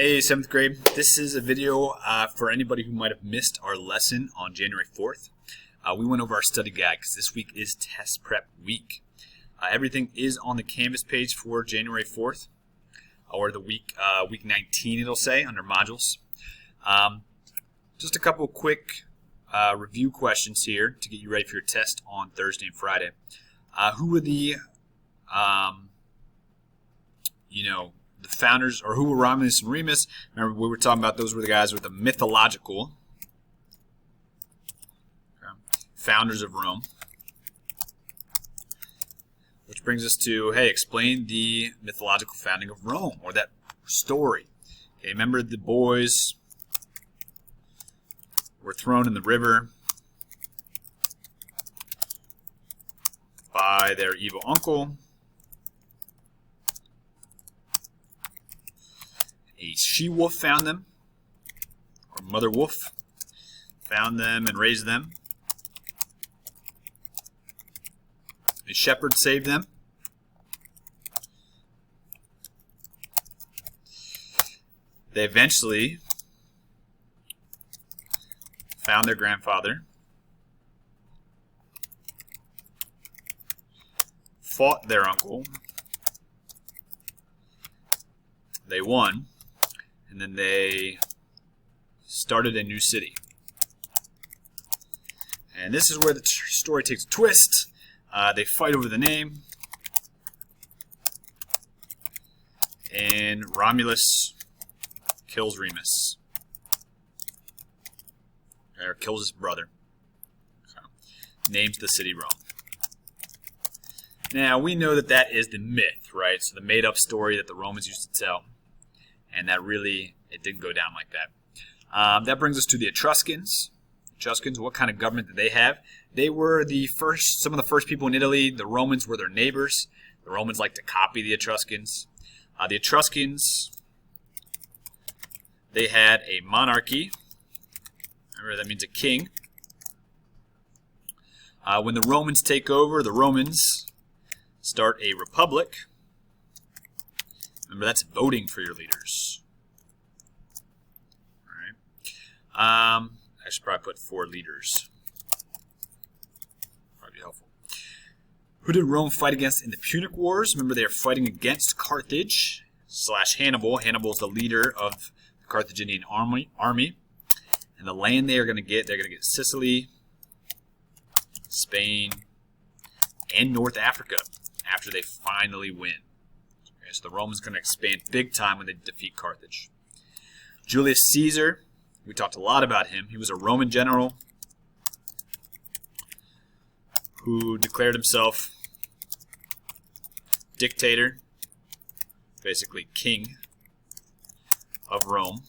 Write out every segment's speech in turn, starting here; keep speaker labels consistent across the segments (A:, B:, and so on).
A: Hey, 7th grade. This is a video for anybody who might have missed our lesson on January 4th. We went over our study guide because this week is test prep week. Everything is on the Canvas page for January 4th, or the week 19 it'll say, under modules. Just a couple quick review questions here to get you ready for your test on Thursday and Friday. Who were the the founders, or who were Romulus and Remus? Remember, we were talking about those were the guys with the mythological founders of Rome. Which brings us to, hey, explain the mythological founding of Rome, or that story. Okay, remember the boys were thrown in the river by their evil uncle. A she-wolf found them, or mother wolf found them and raised them. A shepherd saved them. They eventually found their grandfather, fought their uncle, they won, and then they started a new city. And this is where the story takes a twist. They fight over the name, and Romulus kills Remus, or kills his brother. So, names the city Rome. Now, we know that that is the myth, right? So the made-up story that the Romans used to tell. And that really, it didn't go down like that. That brings us to the Etruscans. Etruscans, what kind of government did they have? They were some of the first people in Italy. The Romans were their neighbors. The Romans liked to copy the Etruscans. The Etruscans, they had a monarchy. Remember, that means a king. When the Romans take over, the Romans start a republic. Remember, that's voting for your leaders. All right. I should probably put 4 leaders. Probably be helpful. Who did Rome fight against in the Punic Wars? Remember, they are fighting against Carthage / Hannibal. Hannibal is the leader of the Carthaginian army. And the land they're going to get Sicily, Spain, and North Africa after they finally win. So the Romans are going to expand big time when they defeat Carthage. Julius Caesar, we talked a lot about him. He was a Roman general who declared himself dictator, basically king of Rome.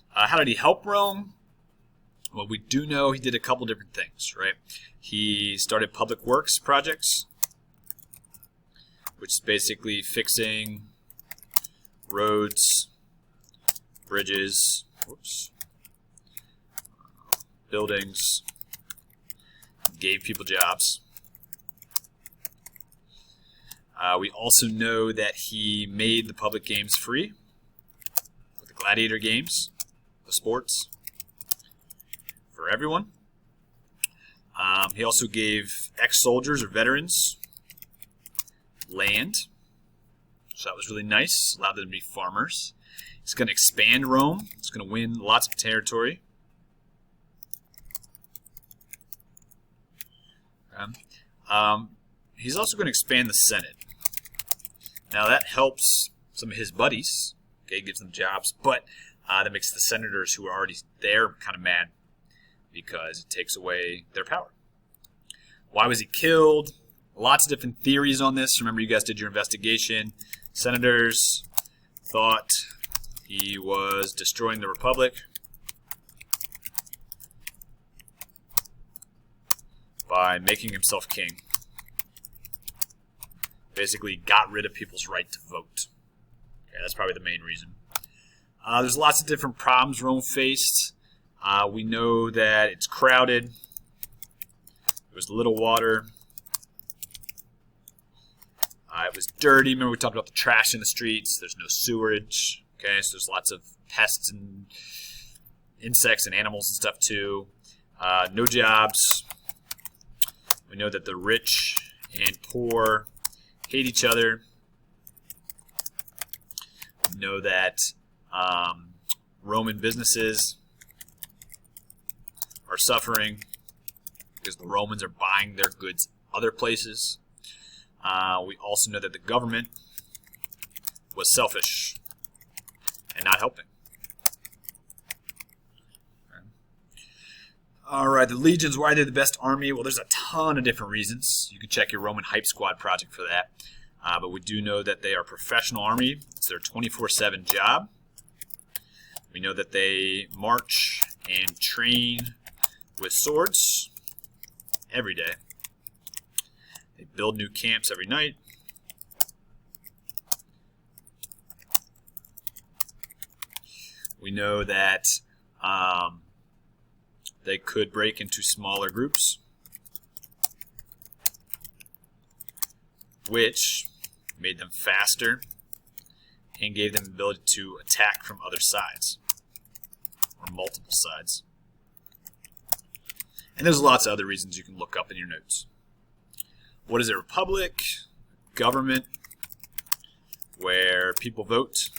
A: How did he help Rome? Well, we do know he did a couple different things, right? He started public works projects, which is basically fixing roads, bridges, buildings, gave people jobs. We also know that he made the public games free, with the gladiator games, the sports, for everyone. He also gave ex-soldiers or veterans land, so that was really nice. Allowed them to be farmers. He's going to expand Rome. He's going to win lots of territory. He's also going to expand the Senate. Now that helps some of his buddies. Okay, gives them jobs, but that makes the senators who are already there kind of mad because it takes away their power. Why was he killed? Lots of different theories on this. Remember, you guys did your investigation. Senators thought he was destroying the republic by making himself king. Basically got rid of people's right to vote. Okay, that's probably the main reason. There's lots of different problems Rome faced. We know that it's crowded. There was little water. It was dirty. Remember we talked about the trash in the streets. There's no sewerage. Okay, so there's lots of pests and insects and animals and stuff too. No jobs. We know that the rich and poor hate each other. We know that Roman businesses are suffering because the Romans are buying their goods other places. We also know that the government was selfish and not helping. All right, the legions, why are they the best army? Well, there's a ton of different reasons. You can check your Roman Hype Squad project for that. But we do know that they are a professional army. It's their 24/7 job. We know that they march and train with swords every day. They build new camps every night. We know that they could break into smaller groups, which made them faster and gave them the ability to attack from other sides, or multiple sides. And there's lots of other reasons you can look up in your notes. What is a republic? Government where people vote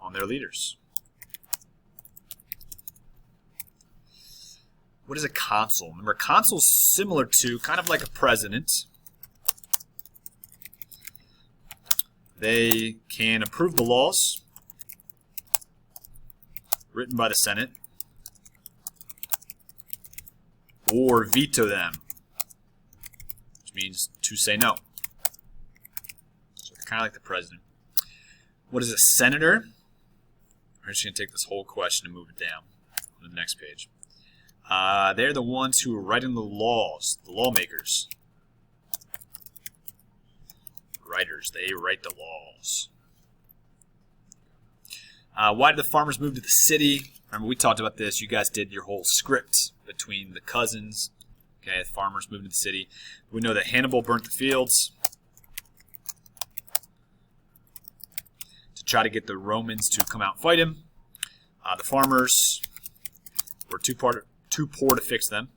A: on their leaders. What is a consul? Remember, a consul is similar to, kind of like a president. They can approve the laws written by the Senate or veto them, which means to say no. So kind of like the president. What is a senator? I'm just going to take this whole question and move it down to the next page. They're the ones who are writing the laws, the lawmakers. Writers, they write the laws. Why did the farmers move to the city? Remember, we talked about this. You guys did your whole script between the cousins. Okay, the farmers moved to the city. We know that Hannibal burnt the fields to try to get the Romans to come out and fight him. The farmers were too poor to fix them.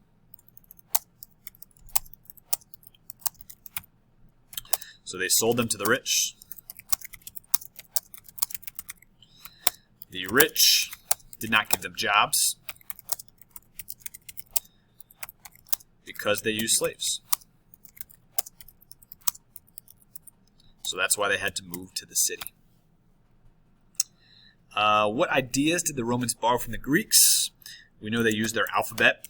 A: So they sold them to the rich. The rich did not give them jobs because they used slaves. So that's why they had to move to the city. What ideas did the Romans borrow from the Greeks? We know they used their alphabet.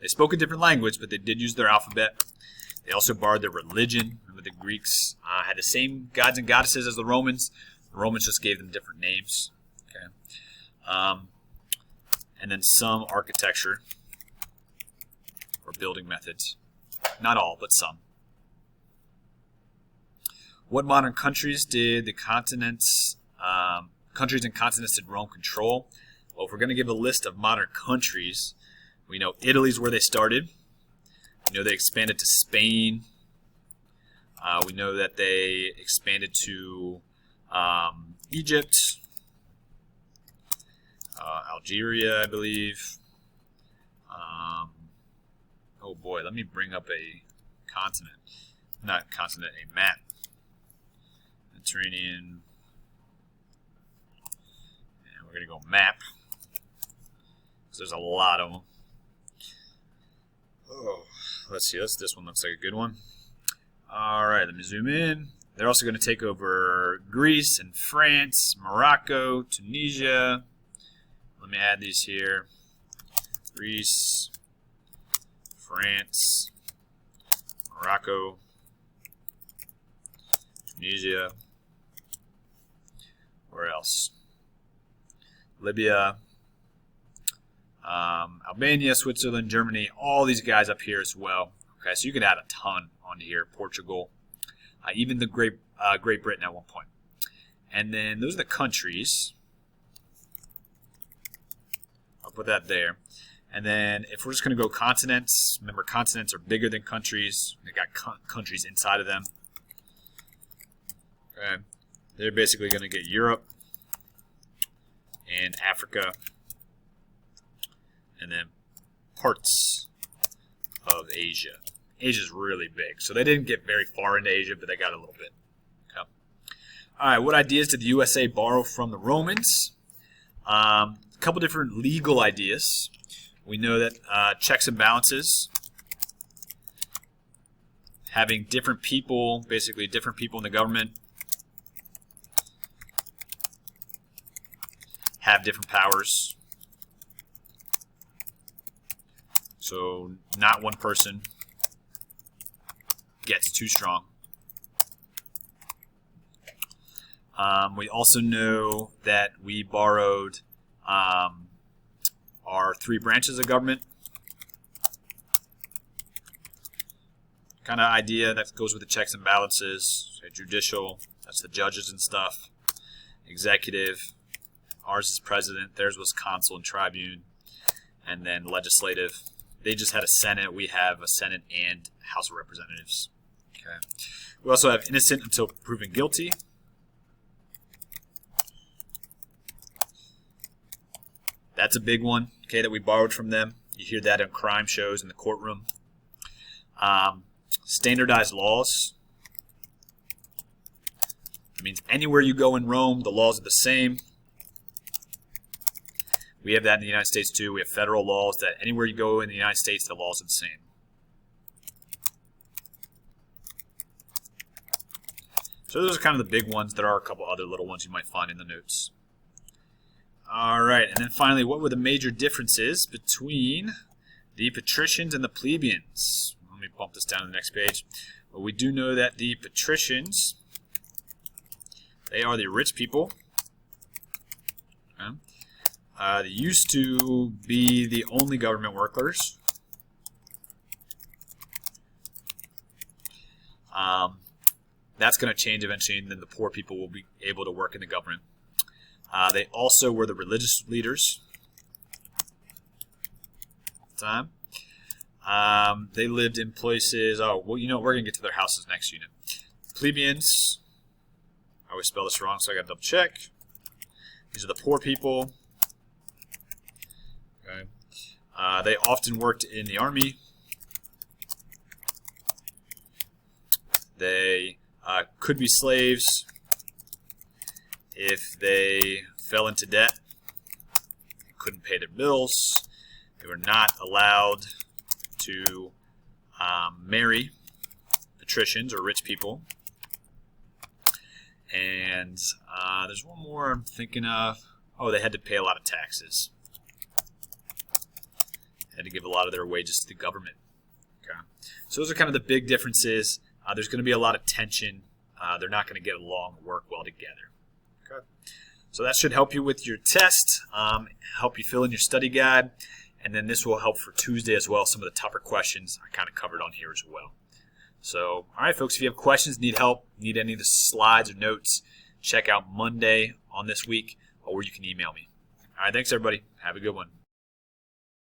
A: They spoke a different language, but they did use their alphabet. They also borrowed their religion. Remember, the Greeks had the same gods and goddesses as the Romans. The Romans just gave them different names. Okay, and then some architecture or building methods. Not all, but some. What modern countries did the continents, countries and continents did Rome control? Well, if we're going to give a list of modern countries, we know Italy's where they started. We know they expanded to Spain. We know that they expanded to Egypt, Algeria, I believe. Oh boy, let me bring up a continent. Not continent, a map. Mediterranean. And we're going to go map. Because there's a lot of them. Oh, let's see. This one looks like a good one. All right, let me zoom in. They're also going to take over Greece and France, Morocco, Tunisia. Let me add these here. Greece, France, Morocco, Tunisia. Where else? Libya, Albania, Switzerland, Germany, all these guys up here as well. Okay, so you could add a ton onto here. Portugal, even the Great Britain at one point. And then those are the countries. I'll put that there. And then if we're just going to go continents, remember continents are bigger than countries. They got countries inside of them. Okay. They're basically going to get Europe and Africa and then parts of Asia. Asia's really big, so they didn't get very far into Asia, but they got a little bit. Okay. All right, what ideas did the USA borrow from the Romans? A couple different legal ideas. We know that checks and balances, having different people, basically different people in the government, have different powers. So not one person gets too strong. We also know that we borrowed our 3 branches of government. Kind of idea that goes with the checks and balances. So judicial, that's the judges and stuff. Executive, ours is president, theirs was consul and tribune. And then legislative, they just had a Senate. We have a Senate and House of Representatives. Okay. We also have innocent until proven guilty. That's a big one, okay, that we borrowed from them. You hear that in crime shows in the courtroom. Standardized laws. It means anywhere you go in Rome, the laws are the same. We have that in the United States too. We have federal laws that anywhere you go in the United States, the laws are the same. So those are kind of the big ones. There are a couple other little ones you might find in the notes. All right, and then finally, what were the major differences between the patricians and the plebeians? Let me bump this down to the next page. Well, we do know that the patricians, they are the rich people. Okay. They used to be the only government workers. That's going to change eventually, and then the poor people will be able to work in the government. They also were the religious leaders at the time. They lived in places, we're going to get to their houses next unit. Plebeians, I always spell this wrong, so I got to double check. These are the poor people. Okay. They often worked in the army. They could be slaves if they fell into debt, couldn't pay their bills. They were not allowed to marry patricians or rich people. And there's one more I'm thinking of. Oh, they had to pay a lot of taxes. They had to give a lot of their wages to the government. Okay. So those are kind of the big differences. There's going to be a lot of tension. They're not going to get along or work well together. Okay. So that should help you with your test, help you fill in your study guide, and then this will help for Tuesday as well. Some of the tougher questions I kind of covered on here as well. So, all right, folks, if you have questions, need help, need any of the slides or notes, check out Monday on this week, or you can email me. All right, thanks, everybody. Have a good one.